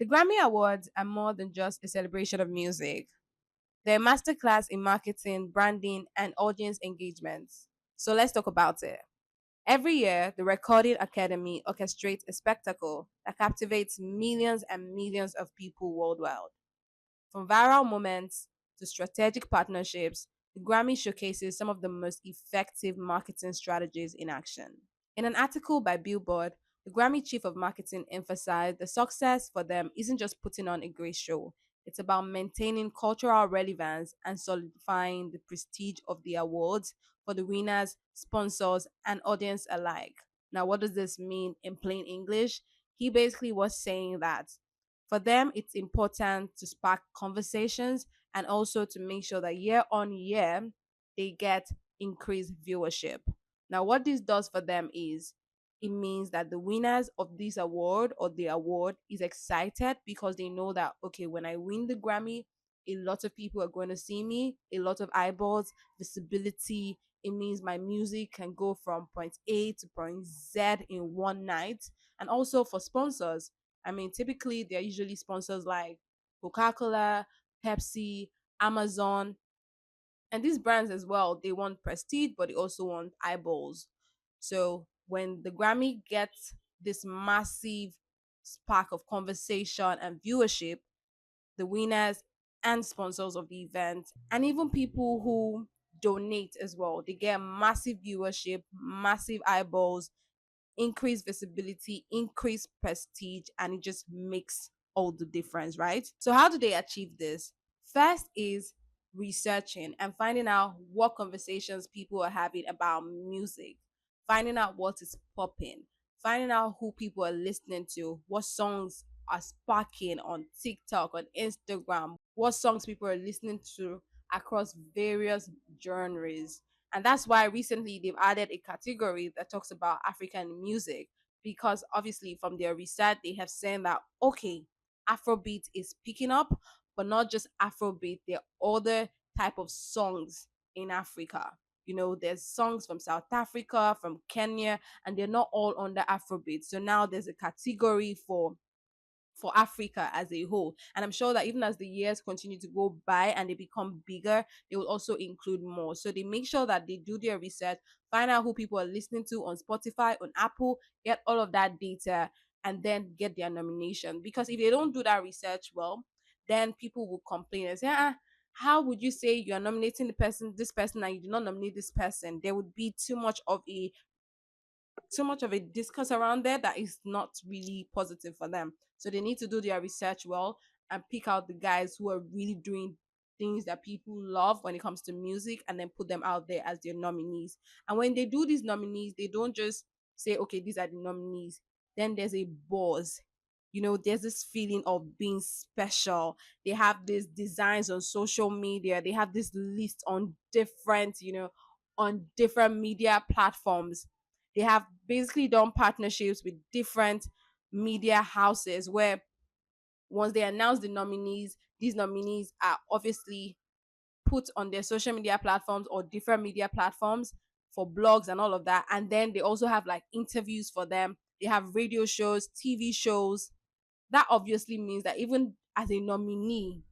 The Grammy Awards are more than just a celebration of music. They're a masterclass in marketing, branding, and audience engagement. So let's talk about it. Every year, the Recording Academy orchestrates a spectacle that captivates millions and millions of people worldwide. From viral moments to strategic partnerships, the Grammy showcases some of the most effective marketing strategies in action. In an article by Billboard, the Grammy chief of marketing emphasized the success for them isn't just putting on a great show, it's about maintaining cultural relevance and solidifying the prestige of the awards for the winners, sponsors, and audience alike. Now, what does this mean in plain English? He basically was saying that for them, it's important to spark conversations and also to make sure that year on year they get increased viewership. Now, what this does for them is it means that the winners of this award or the award is excited because they know that, okay, when I win the Grammy, a lot of people are going to see me, a lot of eyeballs, visibility. It means my music can go from point A to point Z in one night. And also for sponsors, I mean, typically they're usually sponsors like Coca Cola, Pepsi, Amazon, and these brands as well. They want prestige, but they also want eyeballs. So when the Grammy gets this massive spark of conversation and viewership, the winners and sponsors of the event, and even people who donate as well, they get massive viewership, massive eyeballs, increase visibility, increase prestige, and it just makes all the difference, right? So, how do they achieve this? First is researching and finding out what conversations people are having about music, finding out what is popping, finding out who people are listening to, what songs are sparking on TikTok, on Instagram, what songs people are listening to across various genres. And that's why recently they've added a category that talks about African music because obviously from their research they have seen that okay, Afrobeat is picking up, but not just Afrobeat, there are other type of songs in Africa. You know, there's songs from South Africa, from Kenya, and they're not all under Afrobeat. So now there's a category for Africa as a whole. And I'm sure that even as the years continue to go by and they become bigger, they will also include more. So they make sure that they do their research, find out who people are listening to on Spotify, on Apple, get all of that data, and then get their nomination. Because if they don't do that research well, then people will complain and say, how would you say you're nominating this person, and you do not nominate this person? There would be too much of a discourse around there that is not really positive for them. So they need to do their research well and pick out the guys who are really doing things that people love when it comes to music and then put them out there as their nominees. And when they do these nominees, they don't just say, okay, these are the nominees. Then there's a buzz. You know, there's this feeling of being special. They have these designs on social media. They have this list on different media platforms. They have basically done partnerships with different media houses where once they announce the nominees, these nominees are obviously put on their social media platforms or different media platforms for blogs and all of that. And then they also have like interviews for them. They have radio shows, TV shows. That obviously means that even as a nominee,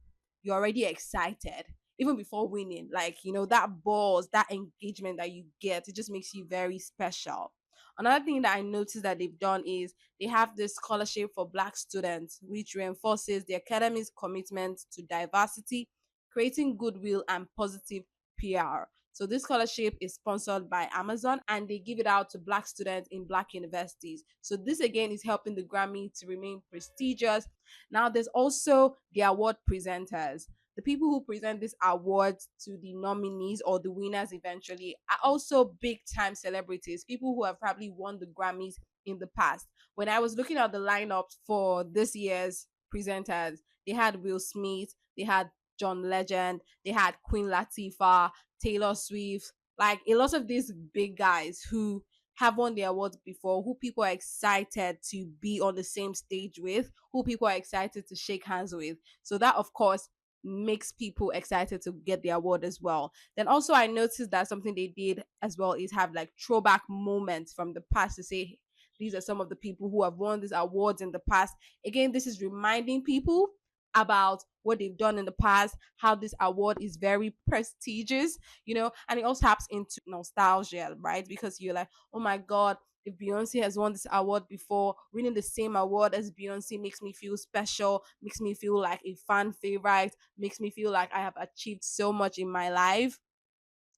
you're already excited even before winning. Like, that buzz, that engagement that you get, it just makes you very special. Another thing that I noticed that they've done is they have this scholarship for Black students, which reinforces the academy's commitment to diversity, creating goodwill and positive PR. So this scholarship is sponsored by Amazon and they give it out to Black students in Black universities. So this again is helping the Grammy to remain prestigious. Now there's also the award presenters. The people who present this award to the nominees or the winners eventually are also big time celebrities, people who have probably won the Grammys in the past. When I was looking at the lineup for this year's presenters, they had Will Smith, they had John Legend, they had Queen Latifah, Taylor Swift, like a lot of these big guys who have won the awards before, who people are excited to be on the same stage with, who people are excited to shake hands with. So that, of course, makes people excited to get the award as well. Then also I noticed that something they did as well is have like throwback moments from the past to say these are some of the people who have won these awards in the past. Again, this is reminding people about what they've done in the past, how this award is very prestigious, and it also taps into nostalgia, right? Because you're like, oh my God, if Beyonce has won this award before, winning the same award as Beyonce makes me feel special, makes me feel like a fan favorite, makes me feel like I have achieved so much in my life.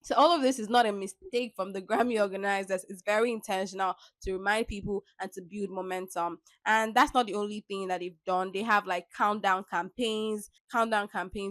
So all of this is not a mistake from the Grammy organizers. It's very intentional to remind people and to build momentum. And that's not the only thing that they've done. They have like countdown campaigns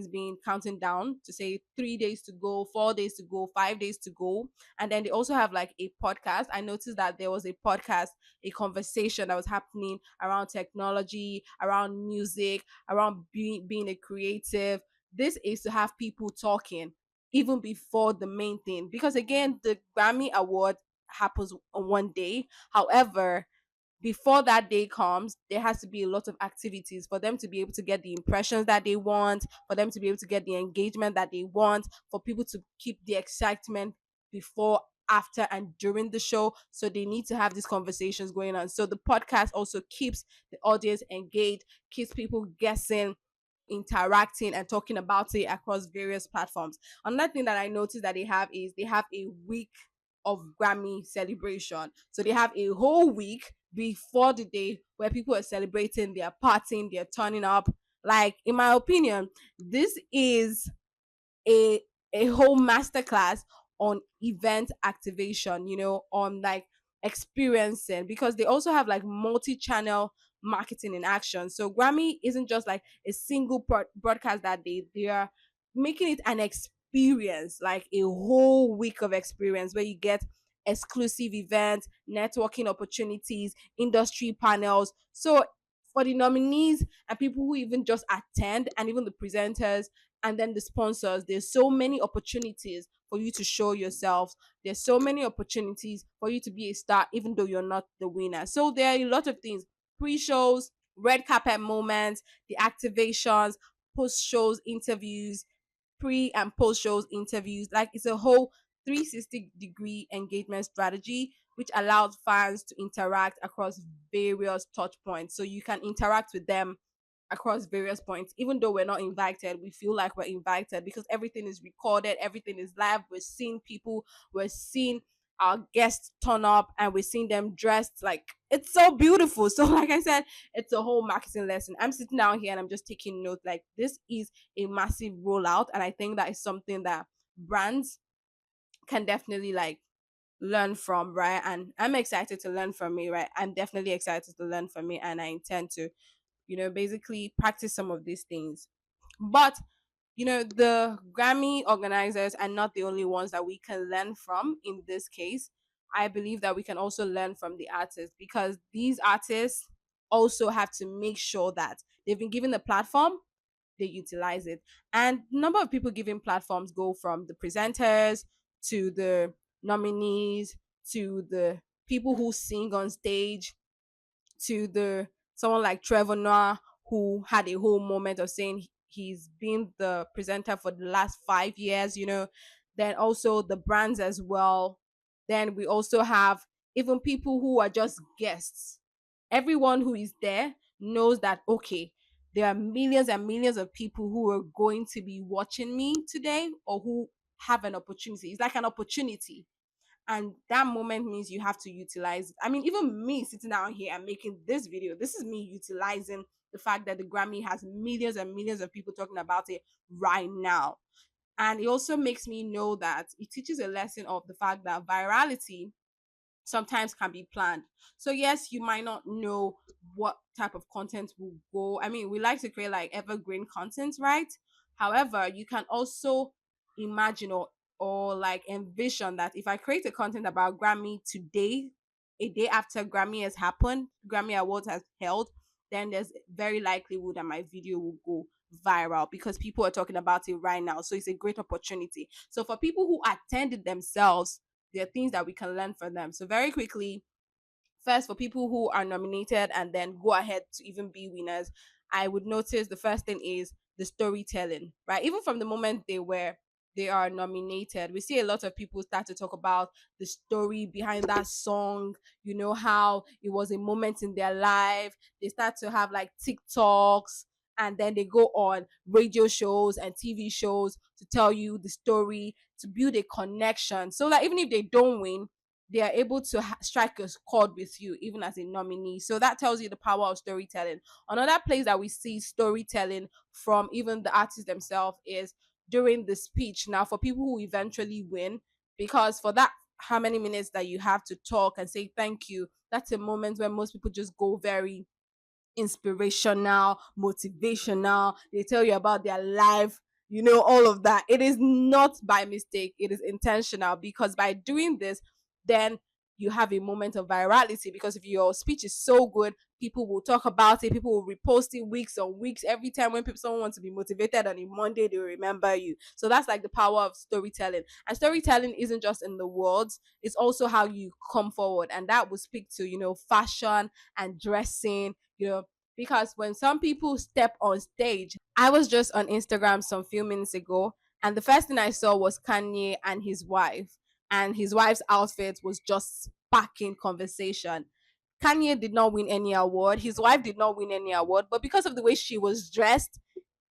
being counting down to say 3 days to go, 4 days to go, 5 days to go. And then they also have like a podcast. I noticed that there was a podcast, a conversation that was happening around technology, around music, around being a creative. This is to have people talking even before the main thing, because again the Grammy award happens on one day. However, before that day comes, there has to be a lot of activities for them to be able to get the impressions that they want, for them to be able to get the engagement that they want, for people to keep the excitement before, after, and during the show. So they need to have these conversations going on. So the podcast also keeps the audience engaged, keeps people guessing, interacting, and talking about it across various platforms. Another thing that I noticed that they have is they have a week of Grammy celebration. So they have a whole week before the day where people are celebrating, they're partying, they're turning up. Like, in my opinion, this is a a whole masterclass on event activation, on like experiencing, because they also have like multi-channel marketing in action. So Grammy isn't just like a single broadcast that they are making it an experience, like a whole week of experience where you get exclusive events, networking opportunities, industry panels. So for the nominees and people who even just attend, and even the presenters and then the sponsors, there's so many opportunities for you to show yourself. There's so many opportunities for you to be a star even though you're not the winner. So there are a lot of things: pre-shows, red carpet moments, the activations, post-shows interviews, pre and post shows interviews. Like, it's a whole 360-degree engagement strategy which allows fans to interact across various touch points. So you can interact with them across various points. Even though we're not invited, we feel like we're invited because everything is recorded, everything is live. We're seeing people, we're seeing our guests turn up, and we're seeing them dressed. Like, it's so beautiful. So like I said, it's a whole marketing lesson. I'm sitting down here and I'm just taking note. Like, this is a massive rollout, and I think that is something that brands can definitely like learn from, right? And I'm excited to learn from me, right? I'm definitely excited to learn from me, and I intend to, basically practice some of these things. But the Grammy organizers are not the only ones that we can learn from in this case. I believe that we can also learn from the artists, because these artists also have to make sure that they've been given the platform, they utilize it. And number of people given platforms go from the presenters to the nominees to the people who sing on stage to the someone like Trevor Noah, who had a whole moment of saying he's been the presenter for the last 5 years, then also the brands as well. Then we also have even people who are just guests. Everyone who is there knows that, okay, there are millions and millions of people who are going to be watching me today, or who have an opportunity. It's like an opportunity, and that moment means you have to utilize it. I mean, even me sitting down here and making this video, this is me utilizing the fact that the Grammy has millions and millions of people talking about it right now. And it also makes me know that it teaches a lesson of the fact that virality sometimes can be planned. So yes, you might not know what type of content will go. I mean, we like to create like evergreen content, right? However, you can also imagine, or like envision that if I create a content about Grammy today, a day after Grammy has happened, Grammy Awards has held, then there's very likelihood that my video will go viral because people are talking about it right now. So it's a great opportunity. So for people who attended themselves, there are things that we can learn from them. So very quickly, first, for people who are nominated and then go ahead to even be winners, I would notice the first thing is the storytelling, right? Even from the moment they were they are nominated, we see a lot of people start to talk about the story behind that song, how it was a moment in their life. They start to have like TikToks, and then they go on radio shows and TV shows to tell you the story, to build a connection. So that even if they don't win, they are able to strike a chord with you, even as a nominee. So that tells you the power of storytelling. Another place that we see storytelling from even the artists themselves is during the speech. Now, for people who eventually win, because for that, how many minutes that you have to talk and say thank you, that's a moment where most people just go very inspirational, motivational. They tell you about their life, all of that. It is not by mistake, it is intentional, because by doing this, then you have a moment of virality. Because if your speech is so good, people will talk about it, people will repost it weeks on weeks. Every time when someone wants to be motivated on a Monday, they will remember you. So that's like the power of storytelling. And storytelling isn't just in the words, it's also how you come forward. And that will speak to, fashion and dressing, because when some people step on stage, I was just on Instagram some few minutes ago, and the first thing I saw was Kanye and his wife, and his wife's outfit was just sparking conversation. Kanye did not win any award, his wife did not win any award, but because of the way she was dressed,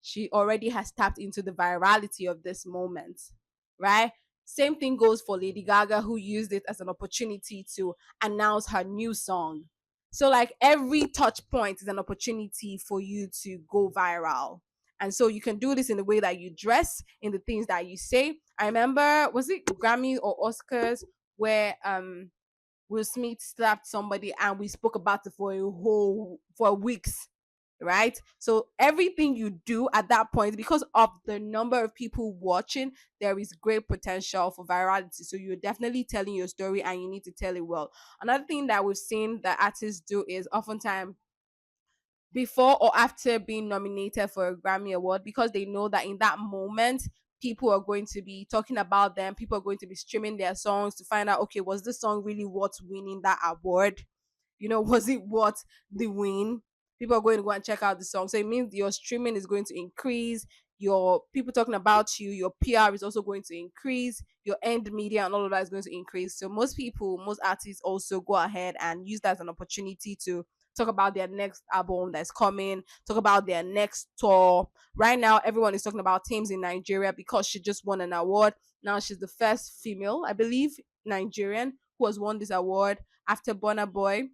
she already has tapped into the virality of this moment, right? Same thing goes for Lady Gaga, who used it as an opportunity to announce her new song. So, like, every touch point is an opportunity for you to go viral. And so you can do this in the way that you dress, in the things that you say. I remember, was it Grammy or Oscars, where Will Smith slapped somebody and we spoke about it for weeks, right? So everything you do at that point, because of the number of people watching, there is great potential for virality. So you're definitely telling your story and you need to tell it well. Another thing that we've seen that artists do is oftentimes before or after being nominated for a Grammy award, because they know that in that moment people are going to be talking about them, people are going to be streaming their songs to find out, okay, was this song really worth winning that award? Was it worth the win? People are going to go and check out the song. So it means your streaming is going to increase, your people talking about you, your PR is also going to increase, your end media and all of that is going to increase. So most artists also go ahead and use that as an opportunity to talk about their next album that's coming, talk about their next tour. Right now, everyone is talking about Teams in Nigeria because she just won an award. Now she's the first female, I believe, Nigerian who has won this award after Burna Boy.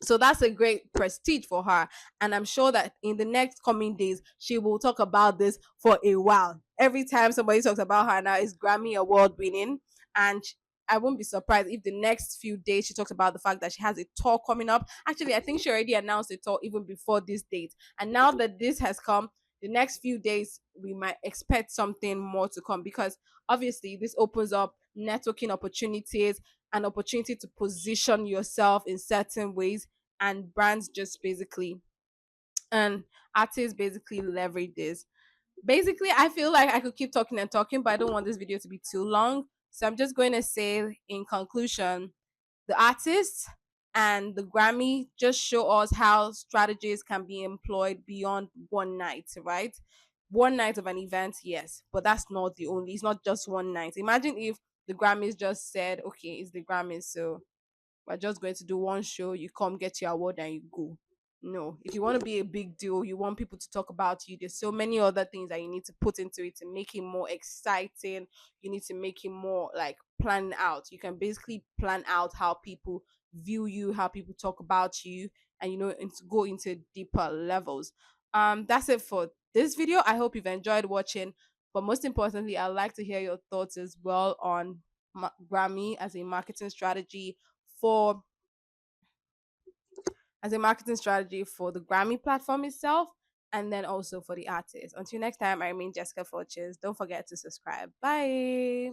So that's a great prestige for her. And I'm sure that in the next coming days, she will talk about this for a while. Every time somebody talks about her now, is Grammy Award winning. And I won't be surprised if the next few days she talks about the fact that she has a tour coming up. Actually, I think she already announced a tour even before this date. And now that this has come, the next few days, we might expect something more to come, because obviously this opens up networking opportunities, an opportunity to position yourself in certain ways, and brands just basically and artists basically leverage this. Basically, I feel like I could keep talking and talking, but I don't want this video to be too long. So I'm just going to say in conclusion, the artists and the Grammy just show us how strategies can be employed beyond one night, right? One night of an event, yes, but that's not the only, it's not just one night. Imagine if the Grammys just said, okay, it's the Grammys, so we're just going to do one show, you come get your award and you go. No, if you want to be a big deal, you want people to talk about you, there's so many other things that you need to put into it to make it more exciting. You need to make it more like plan out. You can basically plan out how people view you, how people talk about you, and go into deeper levels. That's it for this video. I hope you've enjoyed watching, but most importantly, I'd like to hear your thoughts as well on Grammy as a marketing strategy for the Grammy platform itself, and then also for the artist. Until next time, I remain Jessica Fortunes. Don't forget to subscribe. Bye.